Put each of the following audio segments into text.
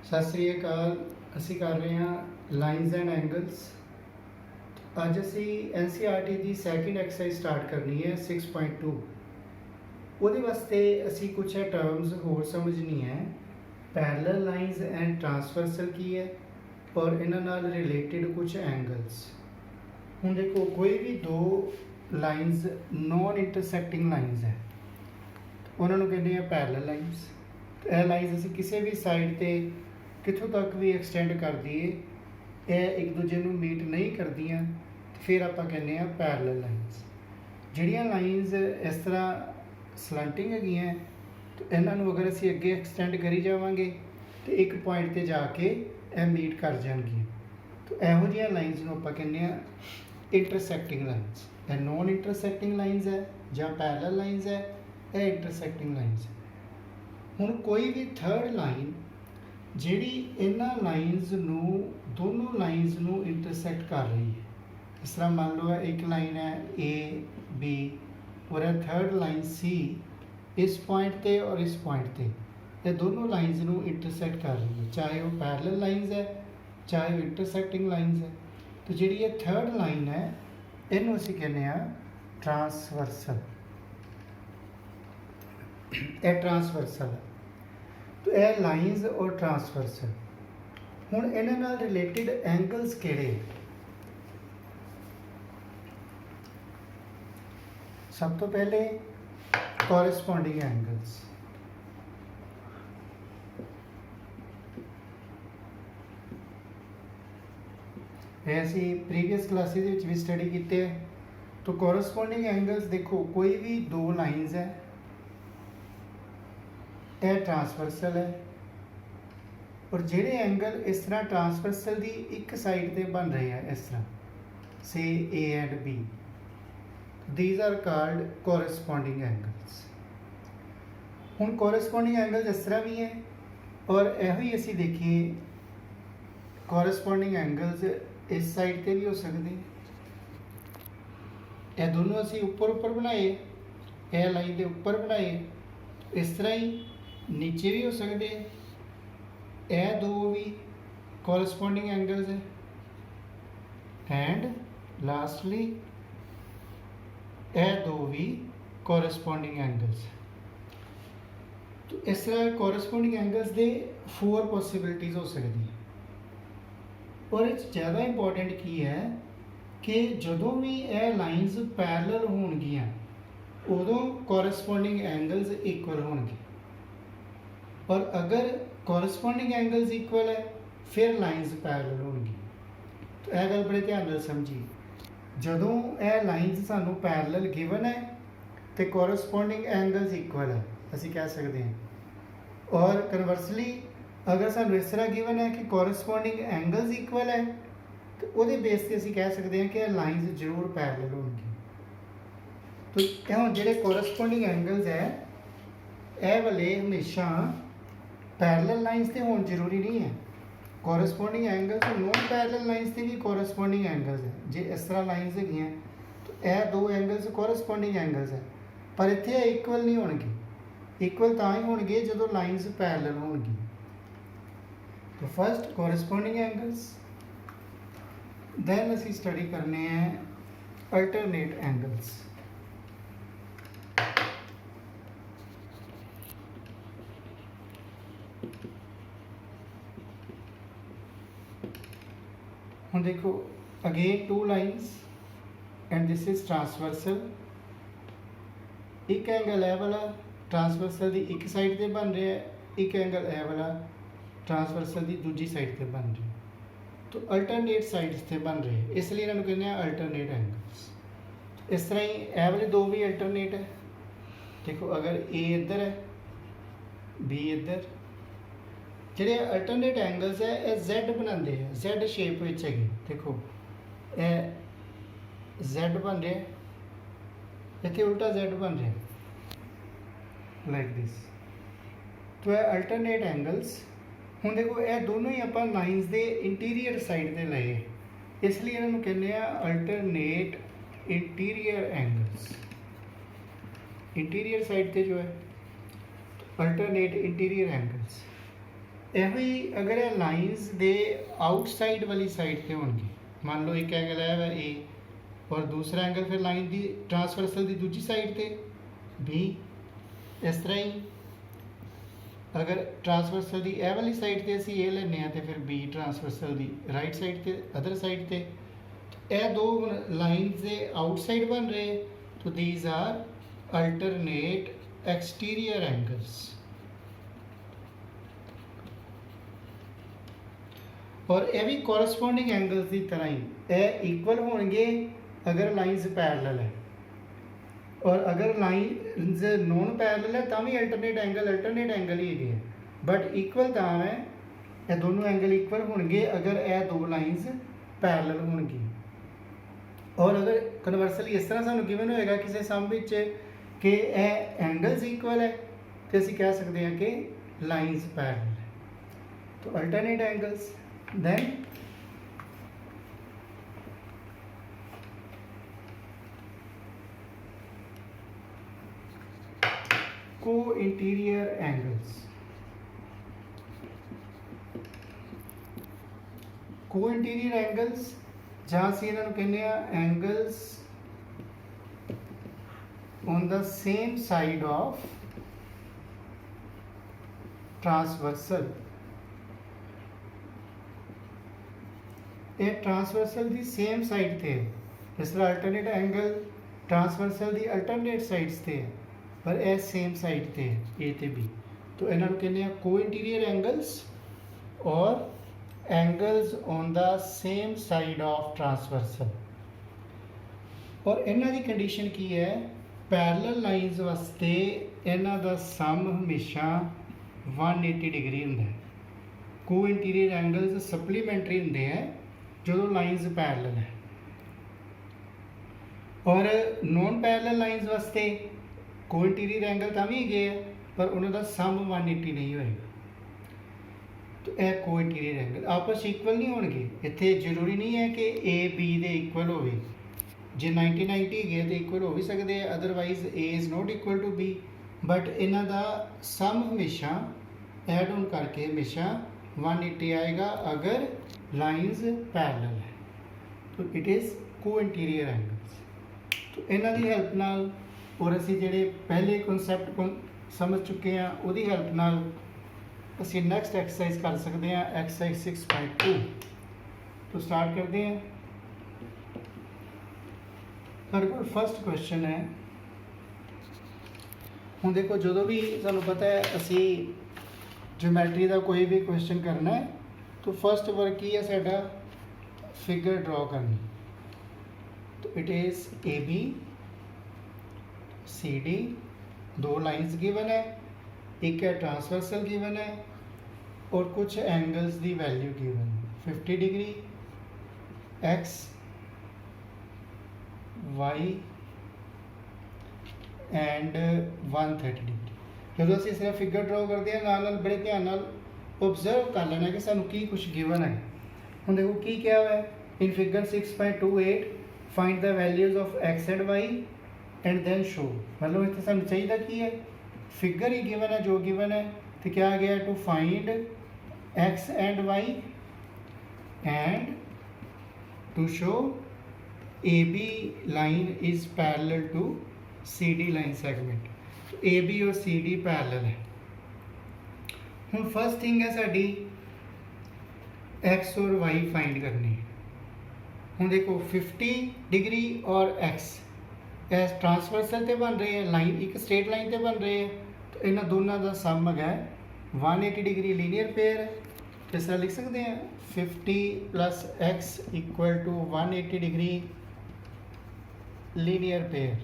सत श्री अकाल। ਅਸੀਂ ਕਰ ਰਹੇ ਹਾਂ ਲਾਈਨਸ ਐਂਡ ਐਂਗਲਸ। ਅੱਜ ਅਸੀਂ NCERT ਦੀ ਸੈਕਿੰਡ ਐਕਸਰਸਾਈਜ਼ ਸਟਾਰਟ ਕਰਨੀ ਹੈ 6.2। ਉਹਦੇ ਵਾਸਤੇ ਅਸੀਂ ਕੁਝ ਟਰਮਸ ਹੋਰ ਸਮਝਣੀ ਹੈ। ਪੈਰਲਲ ਲਾਈਨਸ ਐਂਡ ਟਰਾਂਸਵਰਸਲ ਕੀ ਹੈ ਔਰ ਇਹਨਾਂ ਨਾਲ ਰਿਲੇਟਡ ਕੁਝ ਐਂਗਲਸ। ਹੁਣ ਦੇਖੋ ਕੋਈ ਵੀ ਦੋ ਲਾਈਨਸ ਨੋਨ ਇੰਟਰਸੈਕਟਿੰਗ ਲਾਈਨਸ ਹੈ, ਉਹਨਾਂ ਨੂੰ ਕਹਿੰਦੇ ਆ ਪੈਰਲਲ ਲਾਈਨਸ। ਇਹ ਲਾਈਨਸ ਅਸੀਂ ਕਿਸੇ ਵੀ ਸਾਈਡ ਤੇ कितों तक भी एक्सटेंड कर दिए, यह एक दूजे को मीट नहीं करदियाँ, फिर आप कहने पैरलल लाइनस। जिहड़ियां लाइनस इस तरह सलंटिंग है तो इन्हों अगर असी अगे एक्सटेंड करी जावांगे तो एक पॉइंट पर जाके यह मीट कर जाएगियाँ। तो इहो जिहियां लाइनस नूं आपां कहने इंटरसैक्टिंग लाइनस। यह नॉन इंटरसैक्टिंग लाइनस है या पैरलल लाइनस है, यह इंटरसैक्टिंग लाइनस है। हुण कोई भी थर्ड लाइन ਜਿਹੜੀ ਇਹਨਾਂ ਲਾਈਨਸ ਨੂੰ ਦੋਨੋਂ ਲਾਈਨਸ ਨੂੰ ਇੰਟਰਸੈਕਟ ਕਰ ਰਹੀ ਹੈ। ਇਸ ਤਰ੍ਹਾਂ ਮੰਨ ਲਓ ਇੱਕ ਲਾਈਨ ਹੈ AB और थर्ड लाइन C इस पॉइंट ते और इस पॉइंट ते, ये दोनों लाइनस ਨੂੰ इंटरसैक्ट कर रही है, चाहे वो पैरलल लाइनस है चाहे वो इंटरसैक्टिंग लाइनस है। तो ਜਿਹੜੀ ये थर्ड लाइन है ਇਹਨੂੰ ਅਸੀਂ ਕਹਿੰਦੇ ਆ ट्रांसवर्सल। ਇਹ ट्रांसवर्सल है। तो यह लाइनस और ट्रांसवर्सल। हुण इन्हां नाल रिलेटिड एंगल्स किहड़े? सब तो पहले कॉरेस्पोंडिंग एंगल्स। ये असी प्रीवियस क्लासेस विच भी स्टडी कीते हैं। तो कॉरेस्पोंडिंग एंगल्स देखो, कोई भी दो लाइनस है, यह ट्रांसवर्सल है और जेडे एंगल इस तरह ट्रांसवर्सल की एक साइड से बन रहे हैं, इस तरह से A and B, these are called corresponding angles. हुण कॉरेस्पोंडिंग एंगल्स इस तरह भी है और यह ही असी देखिए कॉरेस्पोंडिंग एंगल्स इस साइड से भी हो सकते हैं। यह दोनों असी उपर उपर बनाए, यह लाइन के उपर बनाए, इस तरह ही नीचे भी हो सकते हैं। यह दो भी कॉरेस्पोंडिंग एंगल्स है एंड लास्टली यह दो भी कॉरेस्पोंडिंग एंगल्स। तो इस तरह कॉरेस्पोंडिंग एंगल्स दे 4 पॉसिबिलिटीज़ हो सकती हैं। और इस ज़्यादा इंपॉर्टेंट की है कि जदों भी यह लाइनस पैरलल होणगियां उदों कॉरेस्पोंडिंग एंगल्स इक्वल होणगे, और अगर कॉरेस्पोंडिंग एंगल्स इक्वल है फिर लाइनस पैरलल होणगी। तो यह गल बड़े ध्यान नाल समझिए, जदों यह लाइनस सानू पैरलल गिवन है तो कॉरेस्पोंडिंग एंगल्स इक्वल है असी कह सकते हैं। और कन्वर्सली अगर सानू इस तरह गिवन है कि कॉरेस्पोंडिंग एंगल्स इक्वल है तो वो बेस से असी कह सकते हैं कि लाइनस जरूर पैरलल होणगी। तो हम जो कॉरेस्पोंडिंग एंगल्स है यह वाले हमेशा पैरलल लाइनस से होना जरूरी नहीं है। Corresponding angles non parallel lines से भी कॉरेस्पोंडिंग एंगल्स है। जो इस तरह लाइनस है तो यह दो एंगल्स कॉरेस्पोंडिंग एंगल्स है, पर इतने इक्वल नहीं होंगे। इक्वल तो ही होंगे जो लाइनस पैरलल होंगी। तो फर्स्ट कॉरेस्पोंडिंग एंगल्स, दैन असी स्टडी करने हैं अल्टरनेट एंगल्स। हम देखो again 2 lines and this is transversal. एक एंगल है वाला ट्रांसवर्सल की एक साइड से बन रहा है, एक एंगल है वाला ट्रांसवर्सल की दूजी साइड से बन रहा है। तो अल्टरनेट साइड्स से बन रहे हैं, इसलिए इन्होंने कहते हैं अल्टरनेट एंगल्स। इस तरह ही ए वाले दो भी अल्टरनेट है। देखो अगर A इधर है B इधर, ਜਿਹੜੇ अल्टरनेट एंगल्स है ये Z बनाते हैं, Z शेप में है। देखो ये Z बन रहा है, इतने उल्टा Z बन रहा है लाइक दिस। तो ये अल्टरनेट एंगल्स। हुण देखो ये दोनों ही आप लाइनस के इंटीरियर साइड से लए, इसलिए इन्हों कहने alternate interior angles. Interior side से जो है अल्टरनेट इंटीरियर एंगल्स। ਇਹੋ ਹੀ अगर ਇਹ ਲਾਈਨਸ ਦੇ ਆਊਟਸਾਈਡ ਵਾਲੀ ਸਾਈਡ ਤੇ ਹੋਣਗੇ, ਮੰਨ ਲਓ ਇੱਕ ਐਂਗਲ ਹੈ ਵਾ A ਔਰ ਦੂਸਰਾ ਐਂਗਲ ਫਿਰ ਲਾਈਨ ਦੀ ਟਰਾਂਸਵਰਸਲ ਦੀ ਦੂਜੀ ਸਾਈਡ ਤੇ B। ਇਸ ਤਰ੍ਹਾਂ ਹੀ ਅਗਰ ਟਰਾਂਸਵਰਸਲ ਦੀ ਇਹ ਵਾਲੀ ਸਾਈਡ ਤੇ ਅਸੀਂ A ਲੈਂਦੇ ਹਾਂ ਤੇ ਫਿਰ B ਟਰਾਂਸਵਰਸਲ ਦੀ ਰਾਈਟ ਸਾਈਡ ਤੇ ਅਦਰ ਸਾਈਡ ਤੇ। ਇਹ ਦੋ ਲਾਈਨਸ ਦੇ ਆਊਟਸਾਈਡ ਬਣ ਰਹੇ, तो these are alternate exterior angles। और ये भी corresponding angles की तरह ही ये equal होंगे अगर lines parallel है, और अगर lines non parallel है तो भी alternate angle ही है, but equal तो है ये दोनों angle equal होंगे अगर ये दो lines parallel होंगी। और अगर कन्वर्सली इस तरह सानू गिवन होएगा किसी सम विच कि यह एंगल्स इक्वल है तो असीं कह सकते हैं कि लाइन्स पैरेलल है। तो अल्टरनेट एंगल्स देन को इंटीरियर एंगल्स। को इंटीरियर एंगल्स जहाँ से इन्होंने कहने angles on the same side of transversal. ये ट्रांसवर्सल दी सेम साइड थे, जिस तरह अल्टरनेट एंगल ट्रांसवर्सल दी अल्टरनेट साइड्स थे, पर ये सेम साइड थे ए ते बी। तो इन्होंने कहने को इंटीरियर एंगल्स और angles on the same side of transversal. और इन्हों की कंडीशन की है, पैरेलल लाइन्स वास्ते इन्हों का सम हमेशा 180 डिग्री होंगे। को इंटीरियर एंगल्स सप्लीमेंटरी होंगे हैं जो लाइन्स पैरेलल है, और नॉन पैरेलल लाइन्स वास्ते को इंटीरियर एंगल तो भी गए पर उन्होंने सम 180 नहीं होएगा। तो यह को इंटीरियर एंगल आपस इक्वल नहीं होंगे। इतने जरूरी नहीं है कि ए बी दे इक्वल हो, जे 90-90 गए तो इक्वल हो भी सकते हैं, otherwise A is not equal to B, but इन्हों का सम हमेशा एड ऑन करके हमेशा 180 आएगा अगर लाइन्स पैरेलल है। तो इट इज़ को इंटीरियर एंगल्स। तो इन्हों की हेल्प नाल और असी जेडे पहले कॉन्सैप्ट को समझ चुके हैं उहदी हेल्प नाल असी नैक्सट एक्सरसाइज कर सकते हैं, एक्सरसाइज 6.2। तो स्टार्ट करते हैं। हमारे को फर्स्ट क्वेश्चन है, हूँ देखो जो भी सानू पता है असी ज्योमैट्री का कोई भी क्वेश्चन करना है तो फर्स्ट वर्क ही है साडा फिगर ड्रॉ करनी। तो it is A B C D, दो लाइन्स गिवन है, एक है ट्रांसवर्सल गिवन है और कुछ एंगल्स की वैल्यू गिवन है 50 degree X Y and 130 degree. जो असीं सिर्फ फिगर ड्रॉ करते हैं नाल बड़े ध्यान नाल ऑब्जर्व कर लेना कि सानू की कुछ गिवन है। हुण देखो की क्या है in figure 6.28 find the values of X and Y and then show. मतलब इतने सानू चाहिए की है फिगर ही गिवन है, जो गिवन है तो क्या आ गया to find X and Y and to show A B line is parallel to C D line segment. तो ए बी और सी डी पैरेलल है। हम फर्स्ट थिंग है साड़ी एक्स और वाई फाइंड करनी है। हम देखो 50 डिग्री और एक्स ट्रांसवर्सल ते बन रहे हैं, लाइन एक स्ट्रेट लाइन ते बन रहे हैं, तो इन्होंने दोनों का सम है 180 डिग्री लीनियर पेयर है। इस तरह लिख सकते हैं 50 plus x equal to 180 degree linear pair.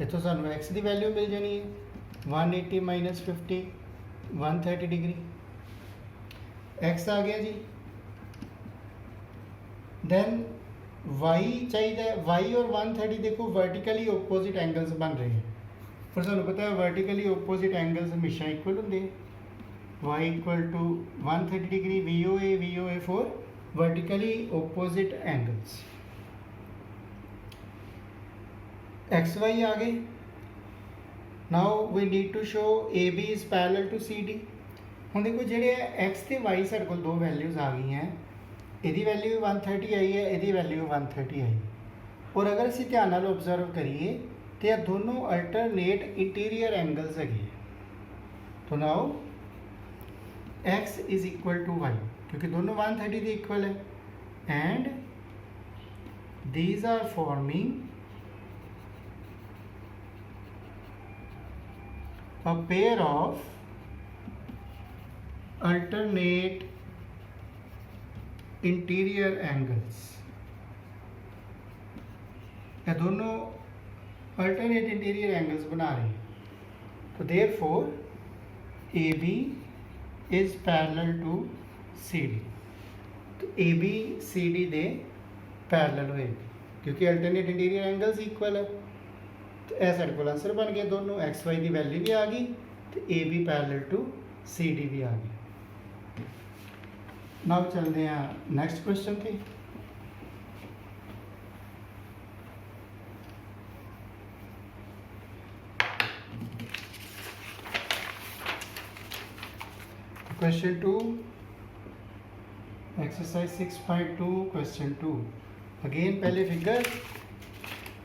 इतों सानू एक्स की वैल्यू मिल जानी है 180 माइनस 50 130 डिग्री एक्स आ गया जी। देन वाई चाहिए, वाई और 130 देखो वर्टिकली ओपोजिट एंगल्स बन रहे हैं, पर सानू पता है वर्टिकली ओपोजिट एंगल्स हमेशा इक्वल होंगे। Y equal to 130 degree V O A for vertically opposite angles. X y आ गए। Now we need to show A B is parallel to C D. ਹੁਣ ਦੇਖੋ ਜਿਹੜੇ x ਤੇ y ਸਾਡੇ ਕੋਲ ਦੋ ਵੈਲਿਊਜ਼ ਆ ਗਈਆਂ, ਇਹਦੀ ਵੈਲਿਊ 130 आई है, ਇਹਦੀ ਵੈਲਿਊ 130 आई। और अगर ਅਸੀਂ ਧਿਆਨ ਨਾਲ ऑब्जर्व ਕਰੀਏ ਤੇ ਇਹ ਦੋਨੋਂ ਅਲਟਰਨੇਟ ਇੰਟੀਰੀਅਰ ਐਂਗਲਸ ਹੈਗੇ। तो now x is equal to y, क्योंकि दोनों 130 के इक्वल है, and these are forming a pair of alternate interior angles। ये दोनों अल्टरनेट इंटीरियर एंगल्स बना रहे हैं। तो therefore AB is parallel to CD। तो AB CD दे पैरेलल होएगी, क्योंकि अल्टरनेट इंटीरियर एंगल्स इक्वल है। तो यह साढ़े को आंसर बन गया, दोनों एक्स वाई की वैल्यू भी आ गई तो AB पैरेलल टू CD भी आ गई। नाउ चलते हैं नैक्सट क्वेश्चन थे। Question 2, exercise 6.2 question 2। अगेन पहले फिगर,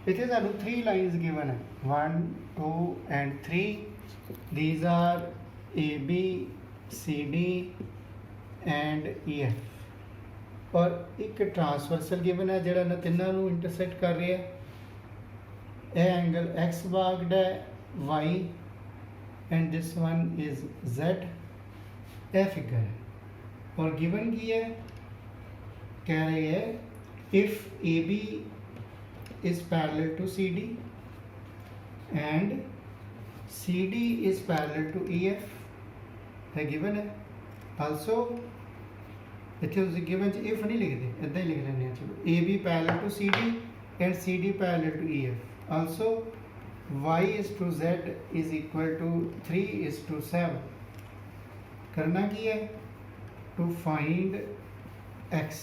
इतने सानू 3 लाइन्स गिवन है, 1 2 and 3। These are AB CD and EF। और एक ट्रांसवर्सल गिवन है जिहड़ा इन्हां तिन्नां नूं इंटरसेक्ट कर रहा है। यह एंगल X बागड है, Y and this one is Z। यह फिगर है और गिवन की है, कह रही है if AB is parallel to CD and CD is parallel to EF। है गिवन है। आल्सो इतने गिवन इफ नहीं लिखते, इदा ही लिख लें। चलो AB parallel to CD and CD parallel to EF। Also Y is to Z is equal to 3 is to 7। करना की है, टू फाइंड x।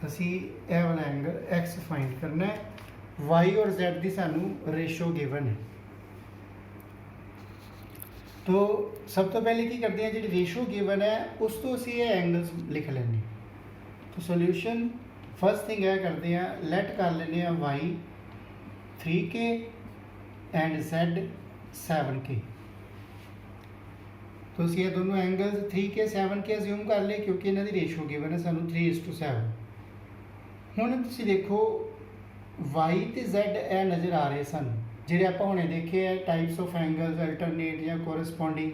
असी यह वाला एंगल x फाइंड करना है। y और z की सानू रेशो गिवन है। तो सब तो पहले की करते हैं, जी रेशो गिवन है उस तो असी ये एंगल्स लिख लेंगे। तो सोल्यूशन फर्स्ट थिंग यह करते हैं, लेट कर लेने y 3k and z 7k। तो असी ये दोनों एंगल्स 3k 7k अज्यूम कर ले, क्योंकि इन्हों की रेशो गिवन है सानू 3:7। हुण तुसीं देखो y तो z ए नज़र आ रहे सन, जिहड़े आपां हुणे देखे है टाइप्स ऑफ एंगल्स अल्टरनेट या कोरस्पोंडिंग,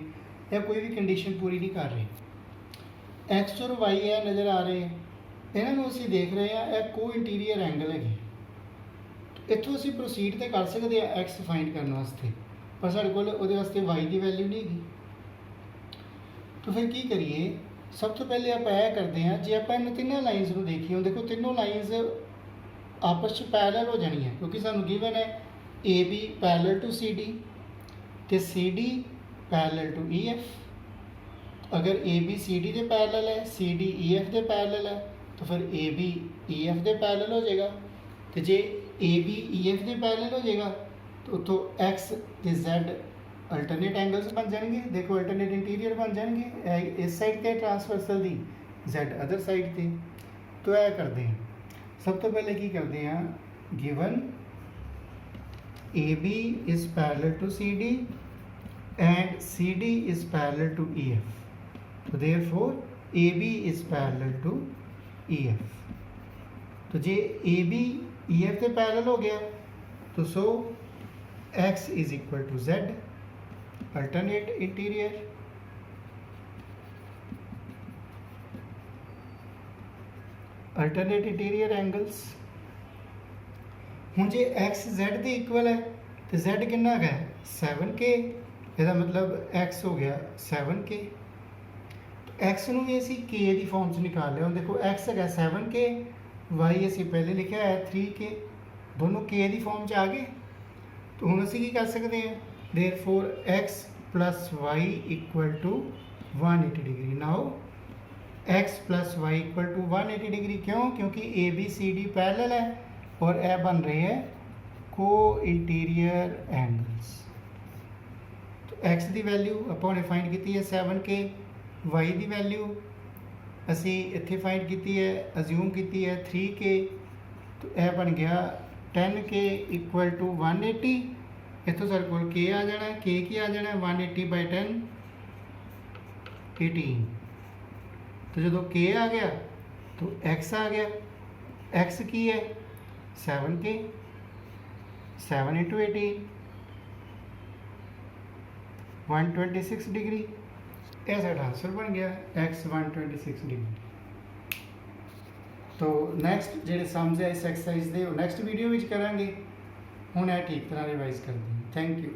या कोई भी कंडीशन पूरी नहीं कर रहे। x और y ए नज़र आ रहे हैं, इन्हों असीं देख रहे हैं यह को इंटीरियर एंगल है। इत्थों असीं प्रोसीड तो कर सकते हैं x फाइंड करने वास्ते, पर साडे कोल उहदे वास्ते y की वैल्यू नहीं हैगी। तो फिर की करिए, सब तो पहले आप यह करते हैं, जे आप इन तीनों लाइन्स को देखिए, हम देखो तीनों लाइन्स आपस में पैरेलल हो जानी है, क्योंकि सानू गिवन है AB पैरेलल टू CD तो CD पैरेलल टू EF। अगर AB CD के पैरेलल है, CD EF के पैरेलल है, तो फिर AB EF के पैरेलल हो जाएगा। तो जे AB EF के पैरेलल हो जाएगा तो उतो X ते Z अल्टरनेट एंगल्स बन जाएंगे। देखो अल्टरनेट इंटीरियर बन जाएंगे, इस साइड के ट्रांसवर्सल दी, Z अदर साइड पे। तो यह करते हैं, सब तो पहले की करते हैं, given AB is parallel to CD and CD is parallel to EF। तो therefore AB is parallel to EF। तो जे AB EF के पैरेलल हो गया तो so X is equal to Z alternate interior. Alternate interior angles. हुण जे X Z के इक्वल है तो Z कितना है 7k, इसका मतलब x हो गया 7k। तो x नूं भी असी k की फॉर्म च निकाल लिया। देखो x है 7k, y असी पहले लिखा है 3k, दोनों k की फॉर्म च आ गए। तो हुण असी की कर सकते हैं, therefore x plus y equal to 180 degree. Now x plus Y equal to 180 degree. क्यों? क्योंकि A B C D parallel है और यह बन रहे हैं को इंटीरियर एंगल्स। तो x की वैल्यू अपने फाइंड की है 7k, y ਦੀ ਵੈਲਿਊ ਅਸੀਂ ਇੱਥੇ ਫਾਈਂਡ ਕੀਤੀ ਹੈ, ਅਜ਼ਿਊਮ ਕੀਤੀ ਹੈ 3k, तो यह बन गया 10k इक्वल टू 180। इतों सारे को k आ जाना है, k की आ जाना है 180 बाई 10 18। तो जो k आ गया तो x आ गया, x की है 7k, 7 इंटू 18 126 डिग्री। यह साਡਾ आंसर बन गया x 126 डिग्री। तो नैक्सट ਜਿਹੜੇ ਸਮਝ ਆ ਇਸ ਐਕਸਰਸਾइज ਦੇ ਉਹ ਨੈਕਸਟ ਵੀਡੀਓ ਵਿੱਚ ਕਰਾਂਗੇ। ਹੁਣ ਇਹ ਠੀਕ ਤਰ੍ਹਾਂ ਰਿਵਾਈਜ਼ ਕਰਦੇ ਹਾਂ। Thank you.